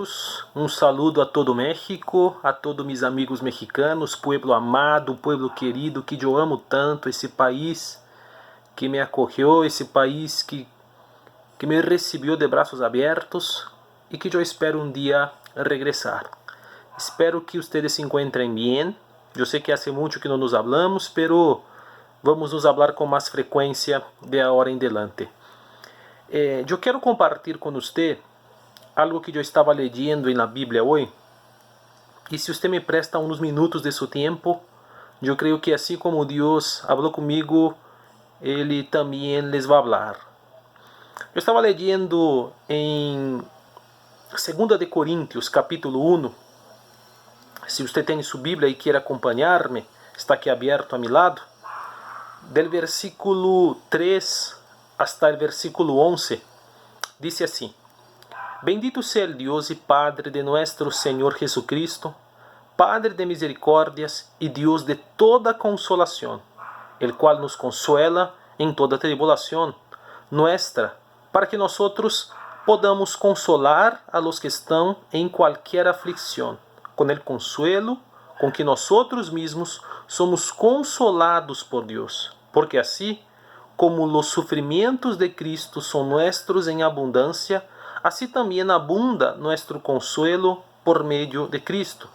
amigos, um saludo a todo México, a todos mis amigos mexicanos, pueblo amado, pueblo querido, que eu amo tanto, esse país que me acolheu, esse país que me recebeu de braços abertos e que eu espero um dia regressar. Espero que ustedes se encontrem bem. Eu sei que hace muito que não nos hablamos, pero vamos nos hablar com mais frequência de agora em diante. Eu quero compartilhar com você algo que eu estava lendo na Bíblia hoje. E se você me presta uns minutos de seu tempo, eu creio que assim como Deus falou comigo, Ele também les vai falar. Eu estava lendo em 2 de Coríntios, capítulo 1. Se você tem sua Bíblia e quer acompanhar-me, está aqui aberto a meu lado. Del versículo 3 hasta el versículo 11, dice así: Bendito sea el Dios y Padre de nuestro Señor Jesucristo, Padre de misericordias y Dios de toda consolación, el cual nos consuela en toda tribulación nuestra, para que nosotros podamos consolar a los que están en cualquier aflicción, con el consuelo con que nosotros mismos somos consolados por Dios, porque así como los sufrimientos de Cristo son nuestros en abundancia, así también abunda nuestro consuelo por medio de Cristo.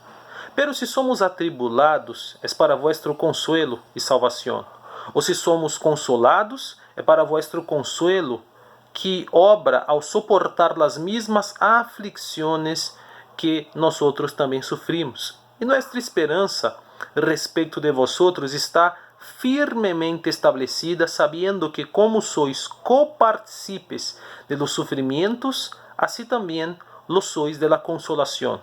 Pero si somos atribulados, es para vuestro consuelo y salvación. O si somos consolados, es para vuestro consuelo, que obra ao soportar las mismas aflicciones que nosotros también sufrimos. E nuestra esperança respeito de vosotros está firmemente establecida, sabiendo que como sois copartícipes de los sufrimientos, así también lo sois de la consolación.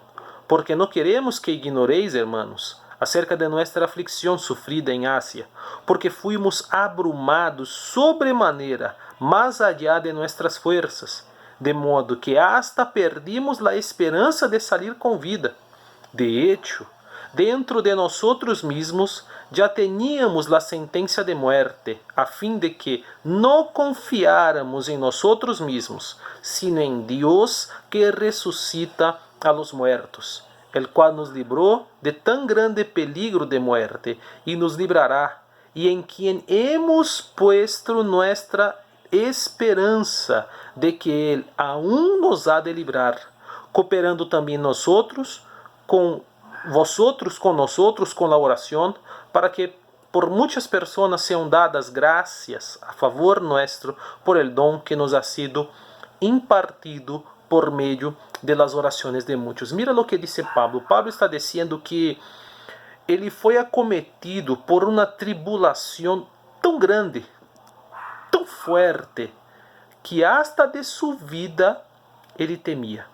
Porque no queremos que ignoréis, hermanos, acerca de nuestra aflicción sufrida en Asia, porque fuimos abrumados sobremanera, más allá de nuestras fuerzas, de modo que hasta perdimos la esperanza de salir con vida. De hecho, dentro de nosotros mismos ya teníamos la sentencia de muerte, a fin de que no confiáramos en nosotros mismos, sino en Dios que resucita a los muertos, el cual nos libró de tan grande peligro de muerte y nos librará, y en quien hemos puesto nuestra esperanza de que Él aún nos ha de librar, cooperando también nosotros con vosotros, con nosotros, con la oración, para que por muchas personas sean dadas gracias a favor nuestro por el don que nos ha sido impartido por medio de las oraciones de muchos. Mira lo que dice Pablo. Pablo está diciendo que ele foi acometido por uma tribulação tão grande, tão fuerte, que hasta de sua vida ele temia.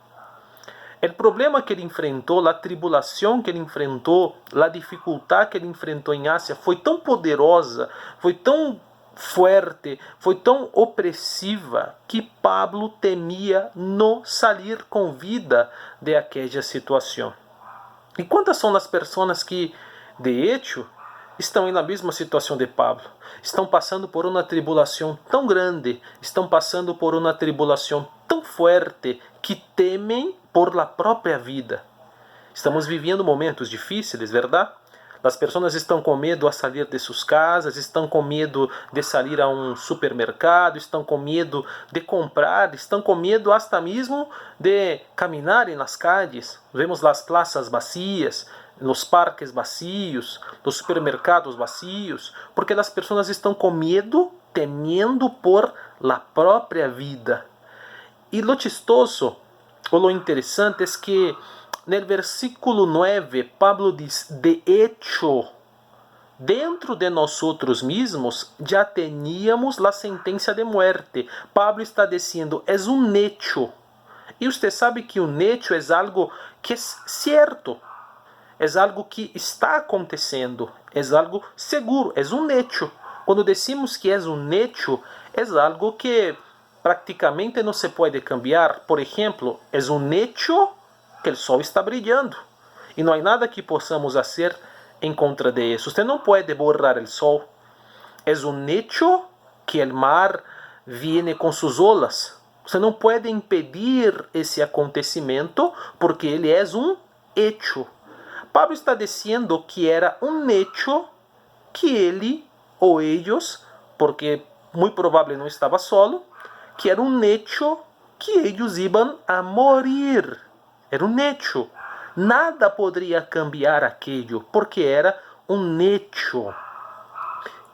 O problema que ele enfrentou, a tribulação que ele enfrentou, a dificuldade que ele enfrentou em Ásia foi tão poderosa, foi tão fuerte, foi tão opressiva, que Pablo temia não sair com vida de aquela situação. E quantas são as pessoas que, de hecho, estão na mesma situação de Pablo? Estão passando por uma tribulação tão grande, estão passando por uma tribulação tão forte, que temem por la própria vida. Estamos vivendo momentos difíceis, verdade? As pessoas estão com medo a sair de suas casas, estão com medo de sair a um supermercado, estão com medo de comprar, estão com medo hasta mesmo de caminhar nas calles. Vemos as praças vazias, os parques vazios, os supermercados vazios, porque as pessoas estão com medo, temendo por la própria vida. E lo chistoso, o lo interessante, é que no versículo 9, Pablo diz: de hecho, dentro de nosotros mismos já teníamos la sentencia de muerte. Pablo está dizendo, é um hecho. E você sabe que um hecho é algo que é certo, é algo que está acontecendo, é algo seguro, é um hecho. Quando decimos que é um hecho, é algo que praticamente não se pode cambiar. Por exemplo, é um hecho que o sol está brilhando e não há nada que possamos fazer em contra de isso. Você não pode borrar o sol. É um hecho que o mar viene com suas olas. Você não pode impedir esse acontecimento porque ele é um hecho. Pablo está dizendo que era um hecho que ele ou ellos, porque muito provável não estava solo, que era um hecho que eles iam a morir. Era um hecho. Nada poderia cambiar aquilo, porque era um hecho.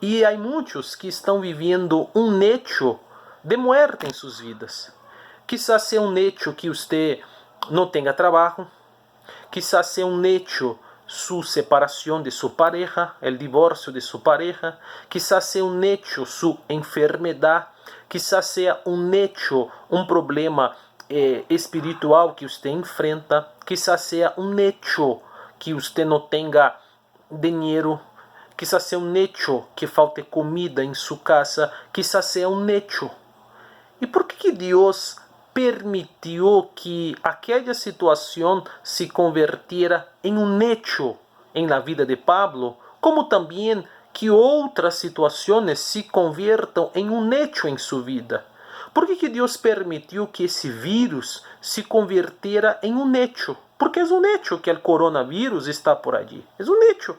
E há muitos que estão vivendo um hecho de muerte em suas vidas. Quizás seja um hecho que você não tenha trabalho, quizás seja um hecho sua separação de sua pareja, o divórcio de sua pareja, quizás seja um hecho sua enfermidade, quizás seja um hecho, um problema espiritual que você enfrenta, quizás seja um hecho que você não tenha dinheiro, quizás seja um hecho que falte comida em sua casa, quizás seja um hecho. E por que Deus permitiu que aquela situação se convertiera em um hecho em la vida de Pablo, como também que outras situações se convertam em um hecho em sua vida? Por que Deus permitiu que esse vírus se convertiera em um hecho? Porque é um hecho que o coronavírus está por allí. É um hecho.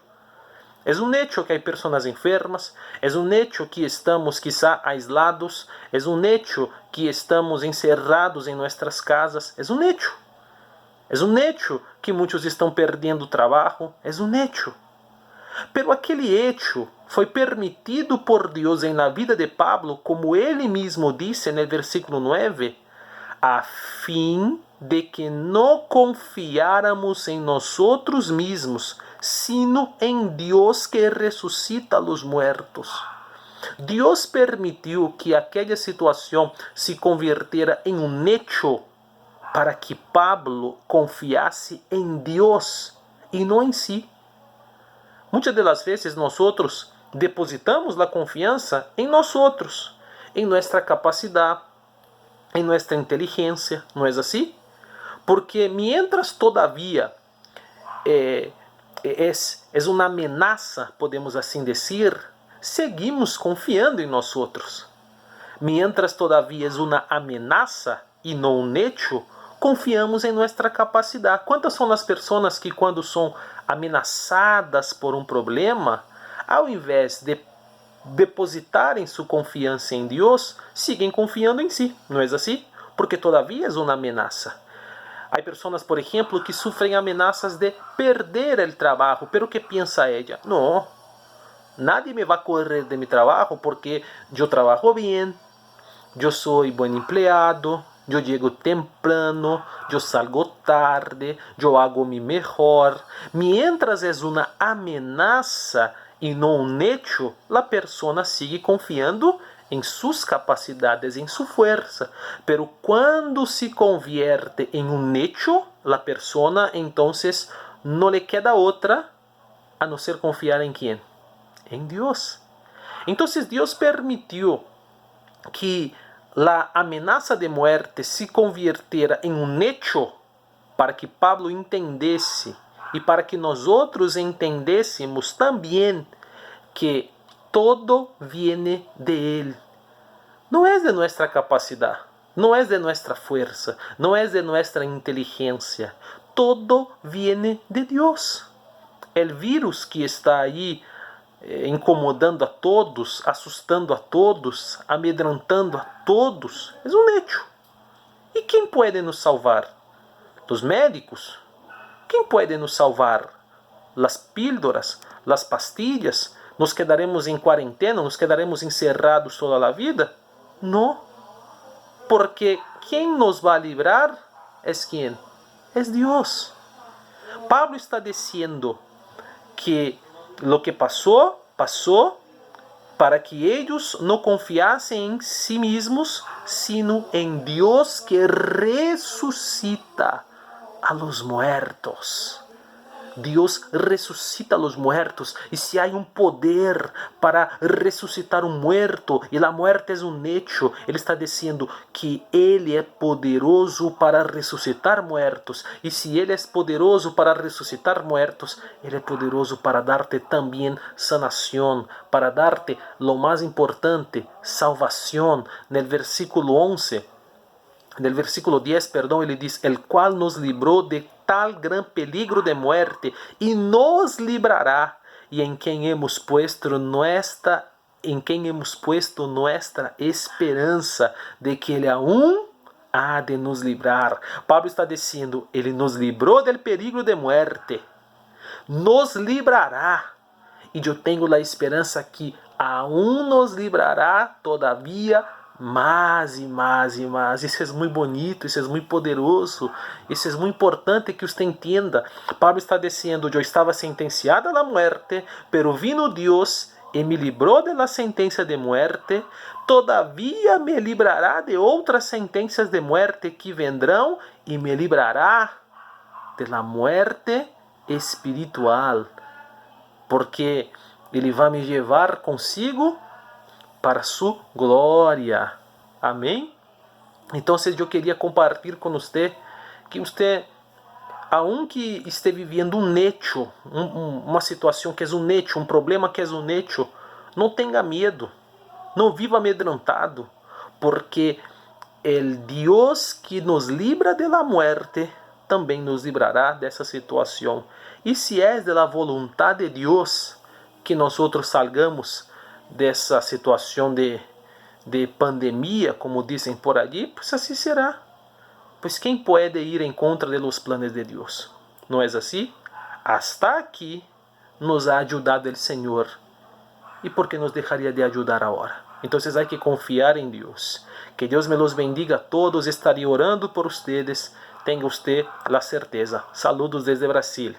É um hecho que há pessoas enfermas, é um hecho que estamos quizá aislados, é um hecho que estamos encerrados em nossas casas, é um hecho. É um hecho que muitos estão perdendo trabalho, é um hecho. Pero aquele hecho foi permitido por Deus em la vida de Pablo, como ele mesmo disse no versículo 9, a fim de que não confiáramos em nós mesmos, sino em Deus que ressuscita os muertos. Deus permitiu que aquela situação se convertera em um hecho para que Pablo confiasse em Deus e não em si. Muitas das vezes nós depositamos a confiança em nós, em nossa capacidade, em nossa inteligência, não é assim? Porque mientras todavia é uma ameaça, podemos assim dizer, seguimos confiando em nós. Mientras todavia é uma ameaça e não um hecho, confiamos em nossa capacidade. Quantas são as pessoas que quando são ameaçadas por um problema, ao invés de depositarem sua confiança em Deus, seguem confiando em si, não é assim? Porque todavia é uma ameaça. Há pessoas, por exemplo, que sofrem ameaças de perder o trabalho, pero que pensa ela? Não, nadie me vai correr de mi trabalho porque eu trabalho bem, eu sou bom empleado, eu chego temprano, eu salgo tarde, eu hago mi melhor. Mientras é uma ameaça e não um hecho, a pessoa sigue confiando em suas capacidades, em sua força. Pero quando se convierte em um hecho, a pessoa entonces não le queda outra a não ser confiar em quem? Em Deus. Então Deus permitiu que a ameaça de muerte se convirtiera em um hecho para que Pablo entendesse e para que nós outros entendêssemos também que todo viene de Ele. Não é de nossa capacidade, não é de nossa força, não é de nossa inteligência. Todo viene de Deus. O vírus que está aí incomodando a todos, assustando a todos, amedrentando a todos, é um hecho. E quem pode nos salvar? Os médicos? Quem pode nos salvar? As píldoras? As pastilhas? Nos quedaremos em quarentena? Nos quedaremos encerrados toda a vida? Não. Porque quem nos vai livrar é quem? É Deus. Pablo está dizendo que lo que passou, passou para que eles não confiassem em si mesmos, sino em Deus que ressuscita a los muertos. Deus ressuscita a los muertos. E se há um poder para ressuscitar um muerto, e a muerte é um hecho, ele está dizendo que ele é poderoso para ressuscitar muertos. E se ele é poderoso para ressuscitar muertos, ele é poderoso para dar-te também sanação, para dar-te lo mais importante, salvação. No versículo 11, En el versículo 10, perdón, ele diz, el cual nos libró de tal gran peligro de muerte y nos librará, y en quien hemos puesto nuestra esperança de que Ele aún há de nos livrar. Pablo está dizendo, Ele nos livrou del peligro de muerte, nos livrará, e eu tenho a esperança que aún nos livrará todavia mais e mais e mais. Isso é muito bonito, isso é muito poderoso, isso é muito importante que você entenda. Pablo está dizendo, eu estava sentenciado à morte, pero vino Deus e me librou de la sentença de muerte, todavia me librará de outras sentenças de muerte que vendrão e me librará de la muerte espiritual, porque Ele vai me levar consigo para sua glória. Amém? Então, eu queria compartilhar com você que você, aunque esteja vivendo um hecho, uma situação que é um hecho, um problema que é um hecho, não tenha medo, não viva amedrontado, porque o Deus que nos libra da muerte também nos librará dessa situação. E se é da vontade de Deus que nós salgamos dessa situação de pandemia, como dizem por ali, pues assim será. Pois quem pode ir em contra de los planes de Deus? Não é assim? Hasta aqui nos ha ajudado o Senhor. E por que nos deixaria de ajudar agora? Então, há que confiar em Deus. Que Deus me los bendiga a todos. Estarei orando por ustedes. Tenha usted la certeza. Saludos desde Brasil.